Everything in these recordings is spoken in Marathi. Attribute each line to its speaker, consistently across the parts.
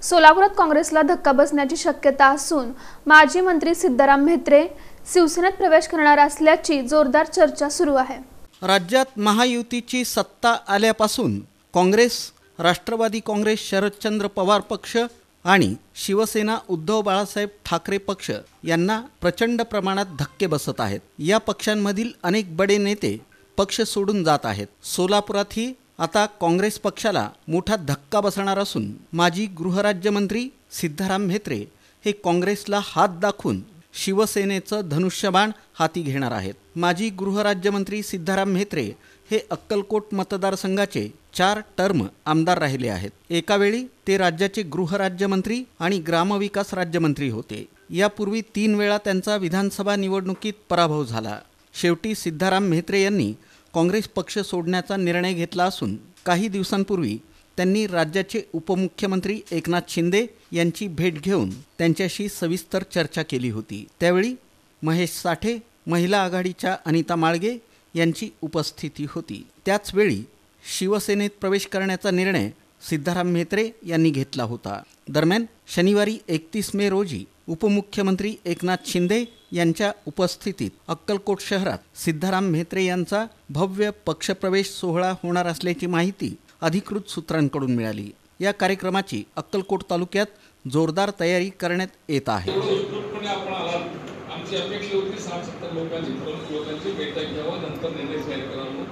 Speaker 1: सोलापुरात काँग्रेसला धक्का बसण्याची शक्यता असून माजी मंत्री सिद्धाराम म्हेत्रे शिवसेनेत प्रवेश करणार असल्याची जोरदार चर्चा सुरू आहे।
Speaker 2: राज्यात महायुतीची सत्ता आल्यापासून काँग्रेस, राष्ट्रवादी काँग्रेस शरदचंद्र पवार पक्ष आणि शिवसेना उद्धव बाळासाहेब ठाकरे पक्ष यांना प्रचंड प्रमाणात धक्के बसत आहेत। या पक्षांमधील अनेक बडे नेते पक्ष सोडून जात आहेत। सोलापुरातही आता काँग्रेस पक्षाला मोठा धक्का बसणार असून माजी गृहराज्यमंत्री सिद्धाराम म्हेत्रे हे काँग्रेसला हात दाखवून शिवसेनेचं धनुष्यबाण हाती घेणार आहेत। माजी गृहराज्यमंत्री सिद्धाराम म्हेत्रे हे अक्कलकोट मतदारसंघाचे 4 टर्म आमदार राहिले आहेत। एका वेळी ते राज्याचे गृहराज्यमंत्री आणि ग्रामविकास राज्यमंत्री होते। यापूर्वी 3 वेळा त्यांचा विधानसभा निवडणुकीत पराभव झाला। शेवटी सिद्धाराम म्हेत्रे यांनी काँग्रेस पक्ष सोडण्याचा निर्णय घेतला असून काही दिवसांपूर्वी त्यांनी राज्याचे उपमुख्यमंत्री एकनाथ शिंदे यांची भेट घेऊन त्यांच्याशी सविस्तर चर्चा केली होती। त्यावेळी महेश साठे, महिला आघाडीच्या अनिता माळगे यांची उपस्थिती होती। त्याच वेळी शिवसेनेत प्रवेश करण्याचा निर्णय सिद्धाराम म्हेत्रे यांनी घेतला होता। दरम्यान शनिवारी 31 मे रोजी उपमुख्यमंत्री एकनाथ शिंदे यांच्या उपस्थितीत अक्कलकोट शहरात सिद्धाराम म्हेत्रे यांचा भव्य पक्षप्रवेश सोहळा होणार असल्याची माहिती अधिकृत सूत्रांकडून मिळाली। या कार्यक्रमाची अक्कलकोट तालुक्यात जोरदार तयारी करण्यात येत आहे।
Speaker 3: आमची अपेक्षा होती 60-70 लोकांची बैठक घ्यावा, नंतर निर्णय जाहीर करावा।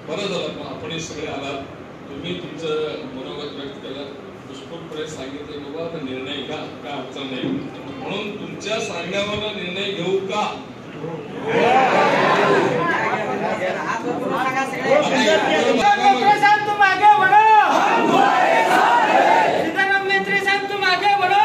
Speaker 3: बरं झालं पण आपण सगळे आलात, तुम्ही तुमचं मनोगत व्यक्त केलं, पुष्कळपणे सांगितले बाबा आता निर्णय घ्या, काय अडचण नाही। म्हणून तुमच्या सांगण्यावर निर्णय घेऊ का?
Speaker 4: सिद्धाराम म्हेत्रे साहब तुम आगे बढ़ो,